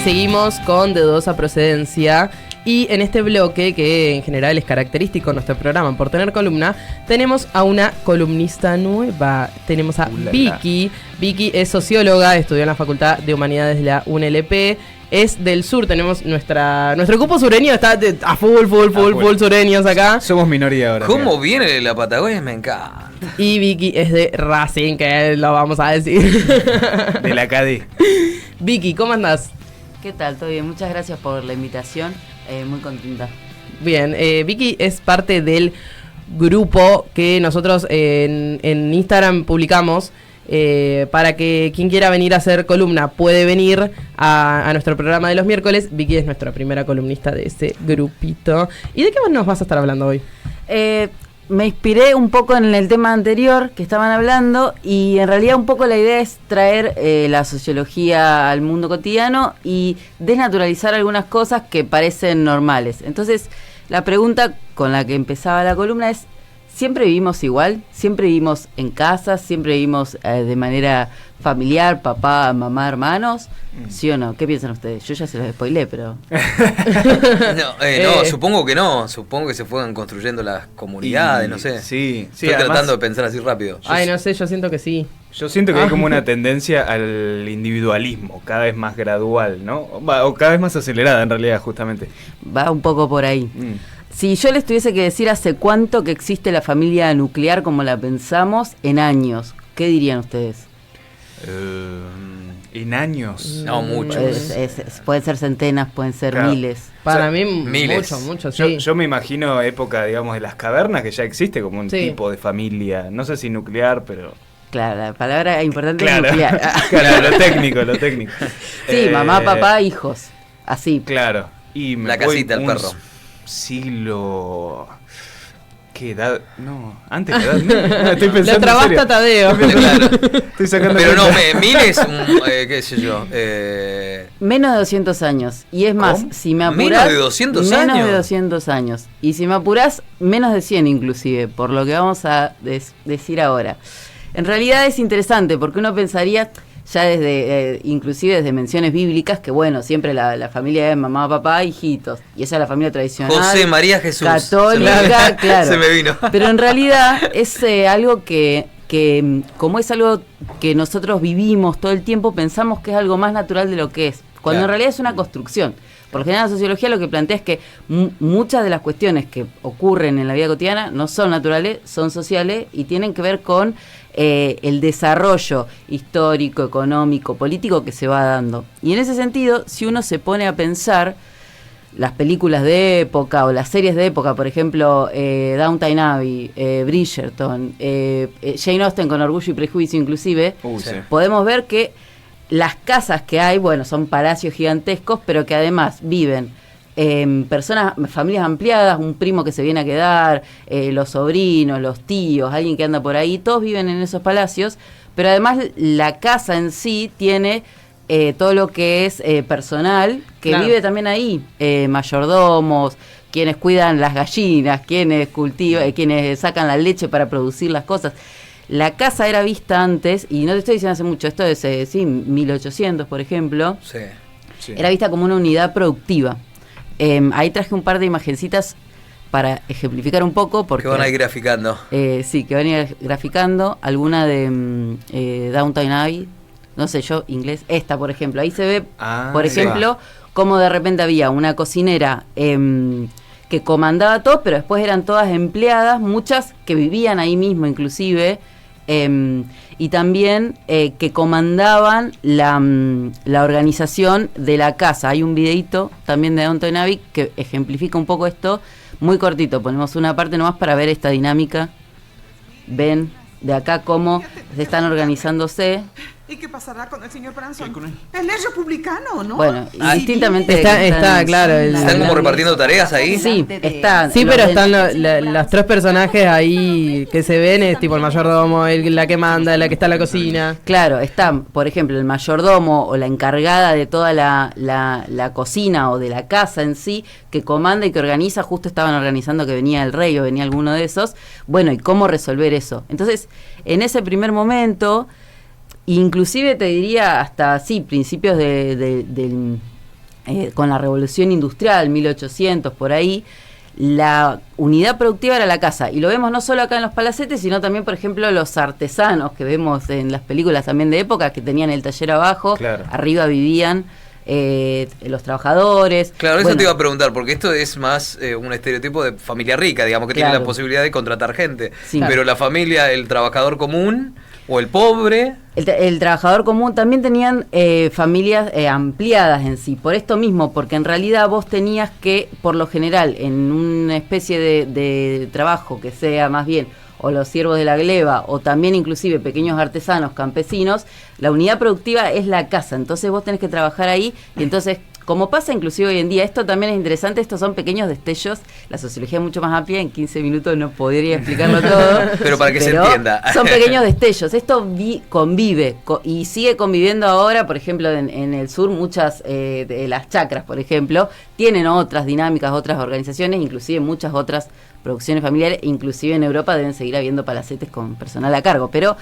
seguimos con De Dudosa Procedencia. Y en este bloque, que en general es característico de nuestro programa por tener columna, tenemos a una columnista nueva. Tenemos a Vicky. Vicky es socióloga, estudió en la Facultad de Humanidades de la UNLP. Es del sur, tenemos nuestro grupo sureño, está a full sureños acá. Somos minoría ahora. ¿Cómo viene de la Patagonia? Me encanta. Y Vicky es de Racing, que lo vamos a decir. De la KD. Vicky, ¿cómo andás? ¿Qué tal? ¿Todo bien? Muchas gracias por la invitación. Muy contenta. Bien, Vicky es parte del grupo que nosotros en Instagram publicamos. Para que quien quiera venir a hacer columna puede venir a nuestro programa de los miércoles. Vicky es nuestra primera columnista de ese grupito. ¿Y de qué más nos vas a estar hablando hoy? Me inspiré un poco en el tema anterior que estaban hablando, y en realidad un poco la idea es traer la sociología al mundo cotidiano y desnaturalizar algunas cosas que parecen normales. Entonces, la pregunta con la que empezaba la columna es: ¿siempre vivimos igual? ¿Siempre vivimos en casa? ¿Siempre vivimos de manera familiar, papá, mamá, hermanos? ¿Sí o no? ¿Qué piensan ustedes? Yo ya se los spoilé, pero... No, supongo que no. Supongo que se fueron construyendo las comunidades, no sé. Sí, Estoy tratando de pensar así rápido. No sé, yo siento que sí. Yo siento que hay como una tendencia al individualismo, cada vez más gradual, ¿no? O cada vez más acelerada, en realidad, justamente. Va un poco por ahí. Si yo les tuviese que decir hace cuánto que existe la familia nuclear como la pensamos, en años, ¿qué dirían ustedes? En años. No, mucho. Pueden ser centenas, pueden ser miles. Para mí, miles. mucho, sí. Yo me imagino época, digamos, de las cavernas, que ya existe como un tipo de familia, no sé si nuclear, pero... Claro, la palabra importante es nuclear. Claro, lo técnico. Sí, mamá, papá, hijos, así. Claro. Y me la casita, el perro. Siglo... ¿Qué edad? No, antes de edad. No, estoy pensando. Lo trabaste a Tadeo. Claro. Estoy sacando. Pero no, miles, qué sé yo. Menos de 200 años. Y es más, si me apurás. ¿Menos de 200 años? Menos de 200 años. Y si me apurás, menos de 100 inclusive, por lo que vamos a decir ahora. En realidad es interesante, porque uno pensaría, ya desde, inclusive desde menciones bíblicas, que bueno, siempre la familia es mamá, papá, hijitos, y esa es la familia tradicional. José, María, Jesús. Católica, claro. Se me vino. Pero en realidad es algo que como es algo que nosotros vivimos todo el tiempo, pensamos que es algo más natural de lo que es, cuando en realidad es una construcción. Por lo general la sociología lo que plantea es que muchas de las cuestiones que ocurren en la vida cotidiana no son naturales, son sociales y tienen que ver con el desarrollo histórico, económico, político que se va dando. Y en ese sentido, si uno se pone a pensar las películas de época o las series de época, por ejemplo, Downton Abbey, Bridgerton, Jane Austen con Orgullo y Prejuicio inclusive, podemos ver que las casas que hay, bueno, son palacios gigantescos, pero que además viven familias ampliadas, un primo que se viene a quedar, los sobrinos, los tíos, alguien que anda por ahí, todos viven en esos palacios, pero además la casa en sí tiene todo lo que es personal, que vive también ahí, mayordomos, quienes cuidan las gallinas, quienes cultivan, quienes sacan la leche para producir las cosas. La casa era vista antes, y no te estoy diciendo hace mucho, esto es 1800 por ejemplo, era vista como una unidad productiva. Ahí traje un par de imagencitas para ejemplificar un poco. Porque, que van a ir graficando. Sí, que van a ir graficando. Alguna de Downton Abbey, no sé yo, inglés. Esta, por ejemplo. Ahí se ve, por ejemplo, cómo de repente había una cocinera que comandaba todo, pero después eran todas empleadas, muchas que vivían ahí mismo inclusive, y también que comandaban la organización de la casa. Hay un videíto también de Downton Abbey que ejemplifica un poco esto, muy cortito, ponemos una parte nomás para ver esta dinámica. Ven de acá cómo están organizándose. ¿Y qué pasará con el señor Branson? Él es republicano, ¿no? Bueno, distintamente está claro. ¿Están como repartiendo tareas ahí? Sí, están. Sí, pero están los tres personajes ahí que se ven, es tipo el mayordomo, la que manda, la que está en la cocina. Claro, están, por ejemplo, el mayordomo o la encargada de toda la cocina o de la casa en sí, que comanda y que organiza. Justo estaban organizando que venía el rey o venía alguno de esos. Bueno, ¿y cómo resolver eso? Entonces, en ese primer momento, inclusive te diría hasta principios del con la Revolución Industrial, 1800, por ahí, la unidad productiva era la casa. Y lo vemos no solo acá en los palacetes, sino también, por ejemplo, los artesanos que vemos en las películas también de época, que tenían el taller abajo, claro. Arriba vivían los trabajadores. Claro, eso te iba a preguntar, porque esto es más un estereotipo de familia rica, digamos, que Claro. tiene la posibilidad de contratar gente. Sí. Pero la familia, el trabajador común o el pobre... El trabajador común también tenían familias ampliadas en sí, por esto mismo, porque en realidad vos tenías que, por lo general, en una especie de trabajo que sea más bien o los siervos de la gleba o también inclusive pequeños artesanos, campesinos, la unidad productiva es la casa, entonces vos tenés que trabajar ahí y entonces... Como pasa inclusive hoy en día, esto también es interesante, estos son pequeños destellos, la sociología es mucho más amplia, en 15 minutos no podría explicarlo todo. Pero para que se entienda. Son pequeños destellos, esto convive y sigue conviviendo ahora, por ejemplo, en el sur muchas de las chacras, por ejemplo, tienen otras dinámicas, otras organizaciones, inclusive muchas otras producciones familiares, inclusive en Europa deben seguir habiendo palacetes con personal a cargo, pero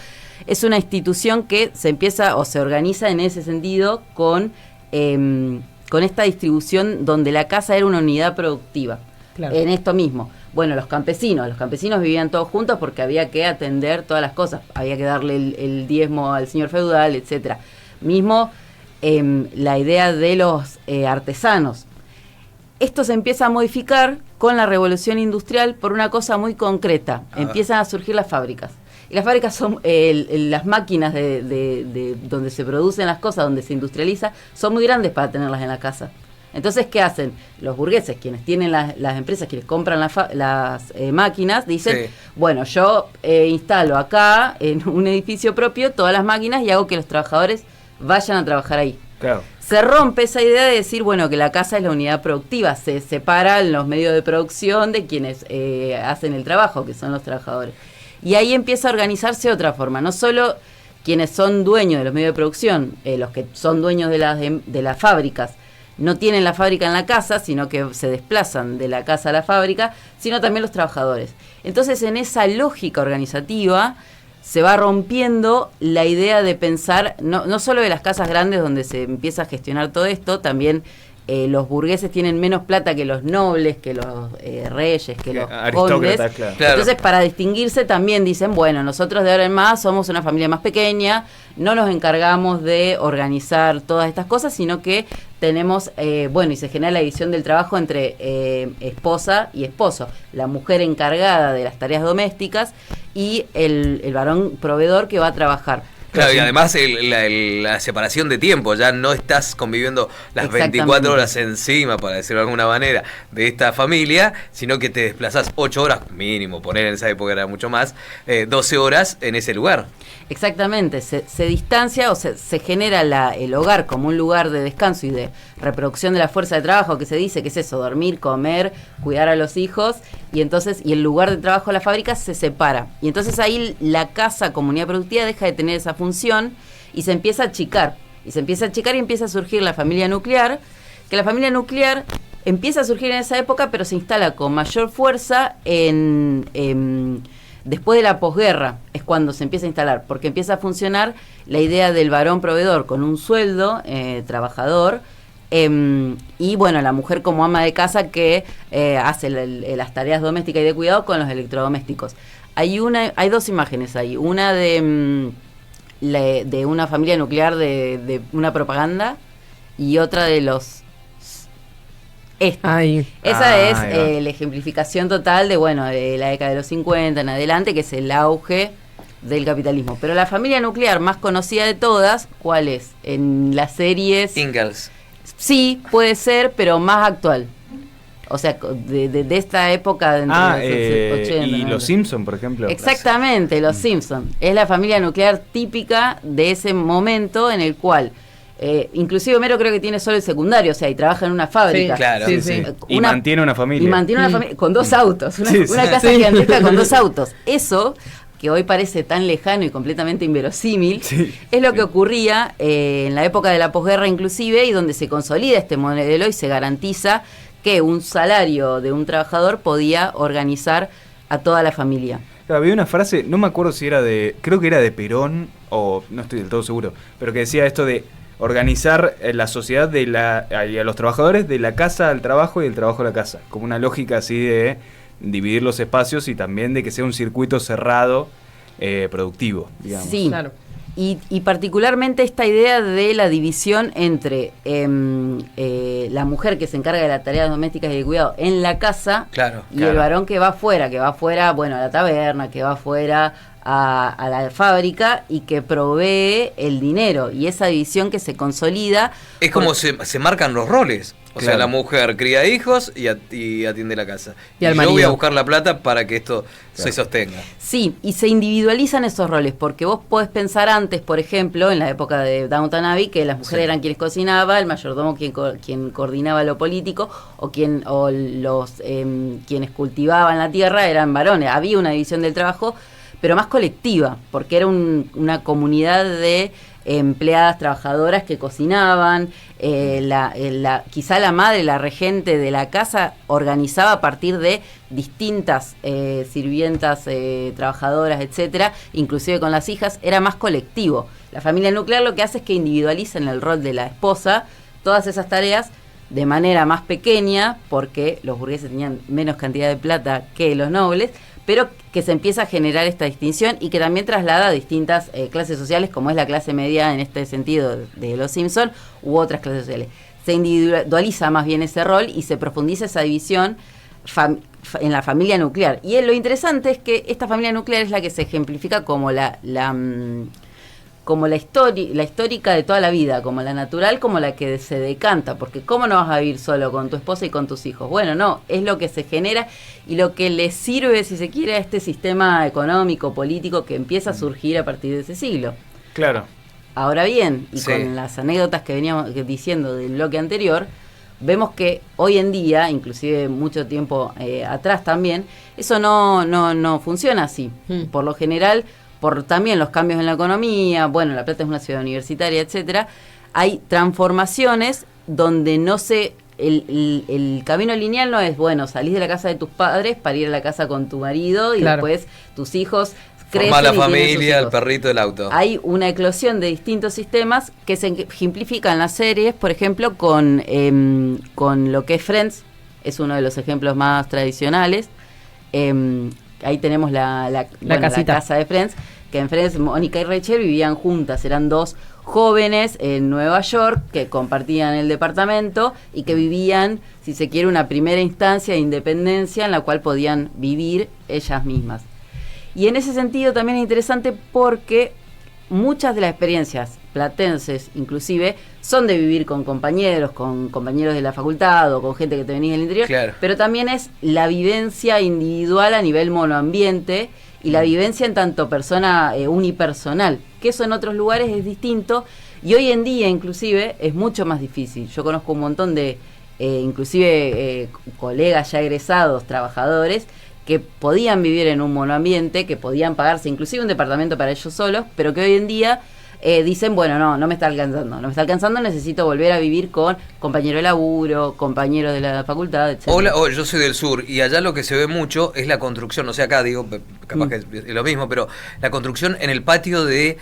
es una institución que se empieza o se organiza en ese sentido con esta distribución donde la casa era una unidad productiva. Claro. En esto mismo. Bueno, los campesinos vivían todos juntos porque había que atender todas las cosas, había que darle el diezmo al señor feudal, etcétera. Mismo la idea de los artesanos. Esto se empieza a modificar con la Revolución Industrial por una cosa muy concreta. Empiezan a surgir las fábricas. Y las fábricas son las máquinas de donde se producen las cosas, donde se industrializa, son muy grandes para tenerlas en la casa. Entonces, ¿qué hacen? Los burgueses, quienes tienen las empresas, quienes compran las máquinas, dicen, sí. Bueno, yo instalo acá, en un edificio propio, todas las máquinas y hago que los trabajadores vayan a trabajar ahí. Claro. Se rompe esa idea de decir, bueno, que la casa es la unidad productiva, se separan los medios de producción de quienes hacen el trabajo, que son los trabajadores. Y ahí empieza a organizarse de otra forma, no solo quienes son dueños de los medios de producción, los que son dueños de las fábricas, no tienen la fábrica en la casa, sino que se desplazan de la casa a la fábrica, sino también los trabajadores. Entonces, en esa lógica organizativa, se va rompiendo la idea de pensar, no solo de las casas grandes donde se empieza a gestionar todo esto, también los burgueses tienen menos plata que los nobles, que los reyes, que los condes. Claro. Entonces, para distinguirse también dicen, bueno, nosotros de ahora en más somos una familia más pequeña, no nos encargamos de organizar todas estas cosas, sino que tenemos, y se genera la división del trabajo entre esposa y esposo. La mujer encargada de las tareas domésticas y el varón proveedor que va a trabajar. Claro, y además la separación de tiempo, ya no estás conviviendo las 24 horas encima, para decirlo de alguna manera, de esta familia, sino que te desplazás 8 horas, mínimo, poner en esa época era mucho más, 12 horas en ese lugar. Exactamente, se distancia o se genera el hogar como un lugar de descanso y de reproducción de la fuerza de trabajo, que se dice que es eso, dormir, comer, cuidar a los hijos, y el lugar de trabajo de la fábrica se separa. Y entonces ahí la casa como unidad productiva deja de tener esa función y se empieza a achicar. Y empieza a surgir la familia nuclear, que la familia nuclear empieza a surgir en esa época, pero se instala con mayor fuerza después de la posguerra, es cuando se empieza a instalar, porque empieza a funcionar la idea del varón proveedor con un sueldo, trabajador, y bueno, la mujer como ama de casa que hace las tareas domésticas y de cuidado con los electrodomésticos. Hay dos imágenes ahí, una de una familia nuclear de una propaganda y otra de los... Esa es la ejemplificación total de la década de los 50 en adelante, que es el auge del capitalismo. Pero la familia nuclear más conocida de todas, ¿cuál es? En las series... Ingalls. Sí, puede ser, pero más actual. O sea, de esta época de entre los 80. Y los Simpson, por ejemplo. Exactamente, los Simpson. Es la familia nuclear típica de ese momento en el cual... inclusive Homero creo que tiene solo el secundario, o sea, y trabaja en una fábrica. Sí, claro. Sí. Y mantiene una familia. Con 2 autos, una casa gigantesca con 2 autos. Eso, que hoy parece tan lejano y completamente inverosímil, es lo que ocurría en la época de la posguerra inclusive, y donde se consolida este modelo y se garantiza que un salario de un trabajador podía organizar a toda la familia. Había una frase, no me acuerdo si era creo que era de Perón, o no estoy del todo seguro, pero que decía esto de... organizar la sociedad y a los trabajadores de la casa al trabajo y del trabajo a la casa, como una lógica así de dividir los espacios y también de que sea un circuito cerrado productivo, digamos. Sí, Claro. y particularmente esta idea de la división entre la mujer que se encarga de las tareas domésticas y de cuidado en la casa y el varón que va afuera, bueno, a la taberna, que va afuera a la fábrica y que provee el dinero, y esa división que se consolida. Es como se marcan los roles. O Claro. sea, la mujer cría hijos y atiende la casa. Y al yo voy a marido. buscar la plata para que esto se sostenga. Sí, y se individualizan esos roles, porque vos podés pensar antes, por ejemplo, en la época de Downton Abbey, que las mujeres eran quienes cocinaban, el mayordomo quien coordinaba lo político, quienes cultivaban la tierra eran varones. Había una división del trabajo, pero más colectiva, porque era una comunidad de empleadas trabajadoras que cocinaban, quizá la madre, la regente de la casa, organizaba a partir de distintas sirvientas, trabajadoras, etcétera, inclusive con las hijas, era más colectivo. La familia nuclear lo que hace es que individualiza en el rol de la esposa todas esas tareas de manera más pequeña, porque los burgueses tenían menos cantidad de plata que los nobles, pero que se empieza a generar esta distinción y que también traslada a distintas clases sociales, como es la clase media en este sentido de Los Simpson, u otras clases sociales. Se individualiza más bien ese rol y se profundiza esa división en la familia nuclear. Y lo interesante es que esta familia nuclear es la que se ejemplifica como la histórica de toda la vida, como la natural, como la que se decanta, porque ¿cómo no vas a vivir solo con tu esposa y con tus hijos? Bueno, no, es lo que se genera y lo que le sirve, si se quiere, a este sistema económico, político que empieza a surgir a partir de ese siglo. Claro. Ahora bien, y con las anécdotas que veníamos diciendo del bloque anterior, vemos que hoy en día, inclusive mucho tiempo atrás también, eso no funciona así. Por lo general, por también los cambios en la economía, bueno, La Plata es una ciudad universitaria, etcétera, hay transformaciones donde el camino lineal no es, bueno, salís de la casa de tus padres para ir a la casa con tu marido y después tus hijos crecen. Formá la y tienen sus familia, el hijos. perrito, el auto. Hay una eclosión de distintos sistemas que se ejemplifican en las series, por ejemplo, con lo que es Friends, es uno de los ejemplos más tradicionales. Ahí tenemos la casa de Friends, que en Friends Mónica y Rachel vivían juntas, eran dos jóvenes en Nueva York que compartían el departamento y que vivían, si se quiere, una primera instancia de independencia en la cual podían vivir ellas mismas. Y en ese sentido también es interesante porque muchas de las experiencias platenses, inclusive, son de vivir con compañeros de la facultad o con gente que te venís del interior, claro. Pero también es la vivencia individual a nivel monoambiente y la vivencia en tanto persona unipersonal, que eso en otros lugares es distinto y hoy en día inclusive es mucho más difícil. Yo conozco un montón de colegas ya egresados, trabajadores, que podían vivir en un monoambiente, que podían pagarse inclusive un departamento para ellos solos, pero que hoy en día dicen, bueno, no me está alcanzando, necesito volver a vivir con compañero de laburo, compañeros de la facultad, etc. Yo soy del sur y allá lo que se ve mucho es la construcción, o sea, acá digo, capaz que es lo mismo, pero la construcción en el patio de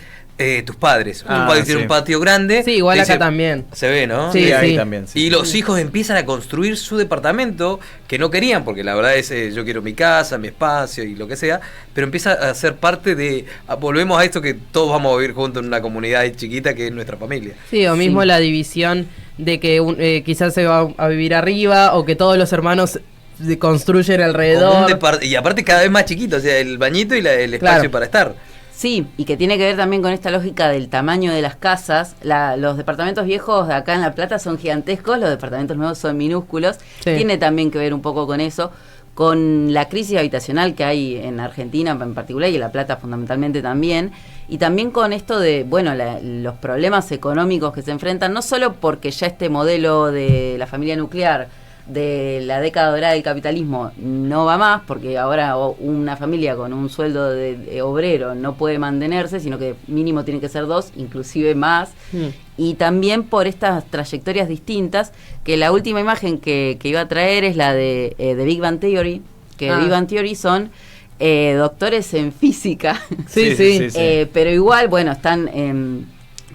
tus padres. Tus padres tienen un patio grande. Sí, igual acá también. Se ve, ¿no? Sí, ahí también. Sí. Y los hijos empiezan a construir su departamento que no querían, porque la verdad es yo quiero mi casa, mi espacio y lo que sea, pero empieza a ser parte de... Volvemos a esto que todos vamos a vivir juntos en una comunidad chiquita que es nuestra familia. Sí, o mismo la división de que quizás se va a vivir arriba o que todos los hermanos se construyen alrededor. Y aparte cada vez más chiquito, o sea, el bañito y el espacio para estar. Sí, y que tiene que ver también con esta lógica del tamaño de las casas. Los departamentos viejos de acá en La Plata son gigantescos, los departamentos nuevos son minúsculos. Sí. Tiene también que ver un poco con eso, con la crisis habitacional que hay en Argentina en particular y en La Plata fundamentalmente también. Y también con esto de, bueno, los problemas económicos que se enfrentan, no solo porque ya este modelo de la familia nuclear de la década dorada del capitalismo no va más, porque ahora una familia con un sueldo de obrero no puede mantenerse, sino que mínimo tiene que ser dos, inclusive más, y también por estas trayectorias distintas, que la última imagen que iba a traer es la de Big Bang Theory, que Big Bang Theory son doctores en física, sí. pero igual, bueno, están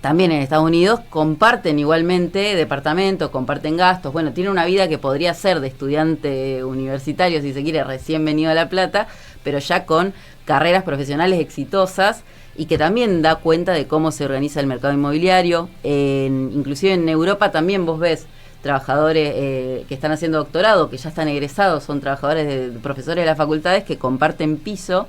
también en Estados Unidos comparten igualmente departamentos, comparten gastos. Bueno, tienen una vida que podría ser de estudiante universitario, si se quiere, recién venido a La Plata, pero ya con carreras profesionales exitosas y que también da cuenta de cómo se organiza el mercado inmobiliario. Inclusive en Europa también vos ves trabajadores que están haciendo doctorado, que ya están egresados, son trabajadores profesores de las facultades que comparten piso.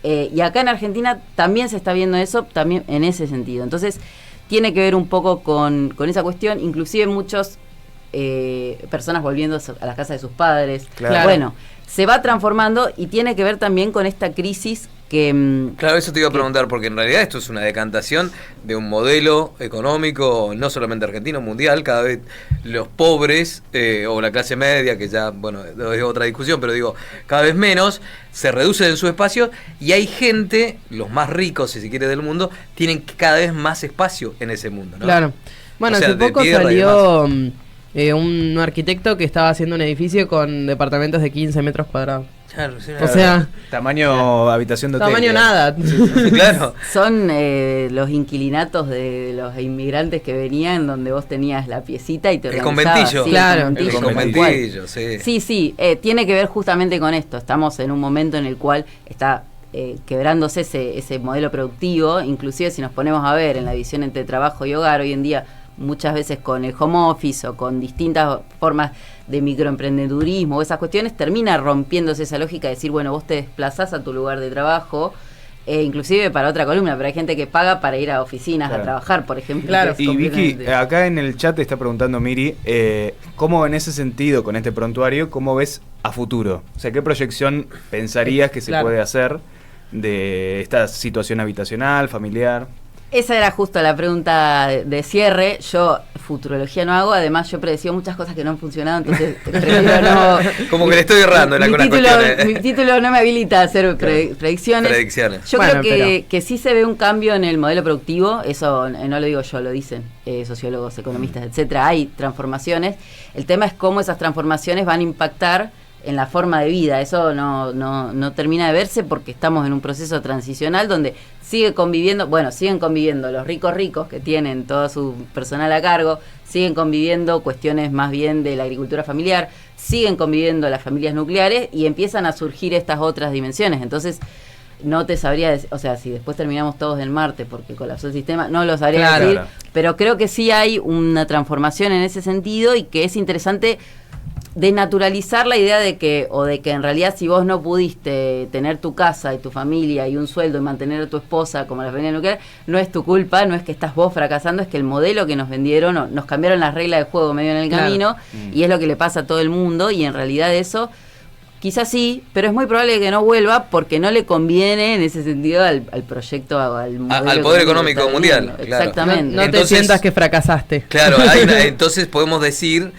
Y acá en Argentina también se está viendo eso, también en ese sentido. Entonces, tiene que ver un poco con esa cuestión, inclusive muchos personas volviendo a las casas de sus padres. Claro. Bueno, se va transformando y tiene que ver también con esta crisis que... Claro, eso te iba a preguntar, porque en realidad esto es una decantación de un modelo económico, no solamente argentino, mundial. Cada vez los pobres, o la clase media, que ya, bueno, es otra discusión, pero digo, cada vez menos, se reducen en su espacio, y hay gente, los más ricos, si se quiere, del mundo, tienen cada vez más espacio en ese mundo, ¿no? Claro. Bueno, O sea, hace de poco tierra y salió un arquitecto que estaba haciendo un edificio con departamentos de 15 metros cuadrados. Claro, sí, O sea, tamaño habitación de hotel. tamaño digamos. nada. claro. Son los inquilinatos de los inmigrantes que venían, donde vos tenías la piecita y te El organizabas. conventillo. Sí, Claro, El tal cual. conventillo, sí. Sí, tiene que ver justamente con esto. Estamos en un momento en el cual está quebrándose ese modelo productivo. Inclusive si nos ponemos a ver en la división entre trabajo y hogar, hoy en día muchas veces con el home office o con distintas formas de microemprendedurismo o esas cuestiones, termina rompiéndose esa lógica de decir, bueno, vos te desplazás a tu lugar de trabajo, inclusive para otra columna, pero hay gente que paga para ir a oficinas Claro. a trabajar, por ejemplo. Claro. que es Y Vicky, completamente- acá en el chat te está preguntando Miri, ¿cómo en ese sentido, con este prontuario, cómo ves a futuro? O sea, ¿qué proyección pensarías que se Claro. puede hacer de esta situación habitacional, familiar? Esa era justo la pregunta de cierre. Yo futurología no hago, además yo predecí muchas cosas que no han funcionado, entonces prefiero no... Como que le estoy errando en mi algunas título, cuestiones. mi título no me habilita a hacer predicciones. Predicciones. Yo Bueno, creo que sí se ve un cambio en el modelo productivo, eso no lo digo yo, lo dicen sociólogos, economistas, etcétera. Hay transformaciones. El tema es cómo esas transformaciones van a impactar en la forma de vida. Eso no termina de verse porque estamos en un proceso transicional donde siguen conviviendo los ricos que tienen todo su personal a cargo, siguen conviviendo cuestiones más bien de la agricultura familiar, siguen conviviendo las familias nucleares y empiezan a surgir estas otras dimensiones. Entonces, no te sabría decir, o sea, si después terminamos todos en Marte porque colapsó el sistema, no lo sabría Claro. decir, pero creo que sí hay una transformación en ese sentido y que es interesante denaturalizar la idea de que en realidad si vos no pudiste tener tu casa y tu familia y un sueldo y mantener a tu esposa como la familia nuclear, no es tu culpa, no es que estás vos fracasando, es que el modelo que nos vendieron, nos cambiaron las reglas de juego medio en el Claro. camino y es lo que le pasa a todo el mundo y en realidad eso quizás sí, pero es muy probable que no vuelva porque no le conviene en ese sentido al proyecto, al modelo Al poder económico que está mundial, viviendo. claro. Exactamente. No te Entonces- sientas que fracasaste. Claro, entonces podemos decir,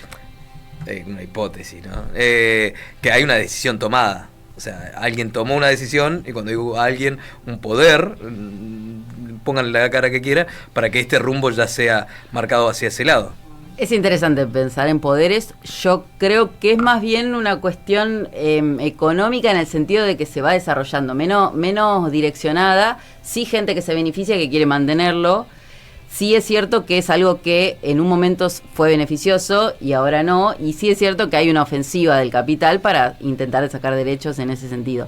una hipótesis, ¿no? Que hay una decisión tomada. O sea, alguien tomó una decisión, y cuando digo alguien, un poder, pónganle la cara que quiera, para que este rumbo ya sea marcado hacia ese lado. Es interesante pensar en poderes. Yo creo que es más bien una cuestión económica en el sentido de que se va desarrollando, menos direccionada. Sí, gente que se beneficia, que quiere mantenerlo. Sí es cierto que es algo que en un momento fue beneficioso y ahora no. Y sí es cierto que hay una ofensiva del capital para intentar sacar derechos en ese sentido.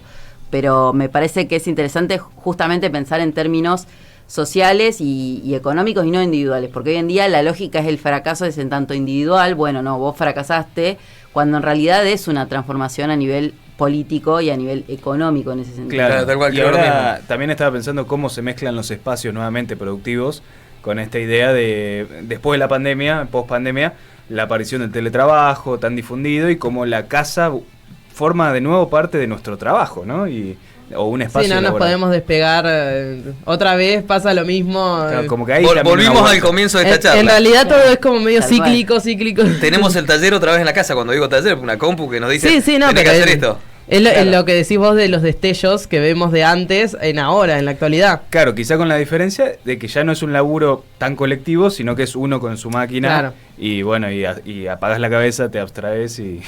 Pero me parece que es interesante justamente pensar en términos sociales y económicos y no individuales, porque hoy en día la lógica es el fracaso es en tanto individual, bueno, no, vos fracasaste, cuando en realidad es una transformación a nivel político y a nivel económico en ese sentido. Claro, tal cual, y creo lo ahora mismo. también estaba pensando cómo se mezclan los espacios nuevamente productivos con esta idea de, después de la pandemia, post pandemia, la aparición del teletrabajo tan difundido y cómo la casa forma de nuevo parte de nuestro trabajo, ¿no? O un espacio Sí, no nos laboral. podemos despegar. Otra vez pasa lo mismo. Claro, como que ahí también Volvimos una al vuelta. comienzo de esta En charla. realidad todo es como medio Tal cual. cíclico. Tenemos el taller otra vez en la casa. Cuando digo taller, una compu que nos dice, Sí, sí, no, tenés que pero hacer esto. Claro. Lo que decís vos de los destellos que vemos de antes en ahora, en la actualidad. Claro, quizá con la diferencia de que ya no es un laburo tan colectivo, sino que es uno con su máquina. Claro. Y bueno, y apagas la cabeza, te abstraes y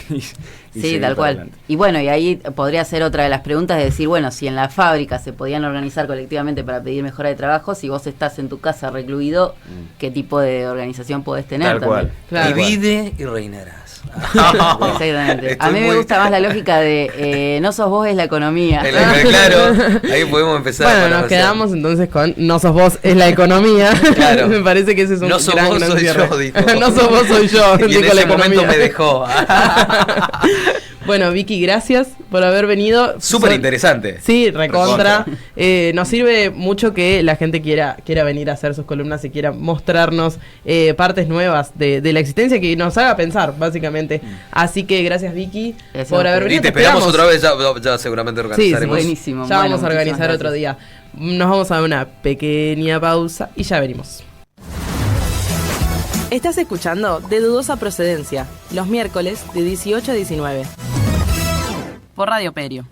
Sí, seguís tal para cual. adelante. Y bueno, y ahí podría ser otra de las preguntas de decir, bueno, si en la fábrica se podían organizar colectivamente para pedir mejora de trabajo, si vos estás en tu casa recluido, ¿qué tipo de organización podés tener Tal cual. también? Claro. Divide y reinarás. Exactamente. Estoy A mí me muy- gusta más la lógica de no sos vos, es la economía. Claro, ahí podemos empezar. Bueno, para nos hacer- quedamos entonces con no sos vos, es la economía. Claro. Me parece que ese es un No sos gran vos, soy cierre. yo, dijo. No sos vos, soy yo, Y en dijo la ese momento economía. me dejó. Bueno, Vicky, gracias por haber venido. Súper Son- interesante. Sí, recontra. Nos sirve mucho que la gente quiera venir a hacer sus columnas y quiera mostrarnos partes nuevas de la existencia que nos haga pensar, básicamente. Así que gracias, Vicky, Gracias por a haber ustedes. venido. Y te esperamos otra vez, ya seguramente Sí, organizaremos. buenísimo. Ya Bueno, vamos a organizar muchísimas otro gracias. día. Nos vamos a dar una pequeña pausa y ya venimos. Estás escuchando De Dudosa Procedencia, los miércoles de 18 a 19. Por Radio Perio.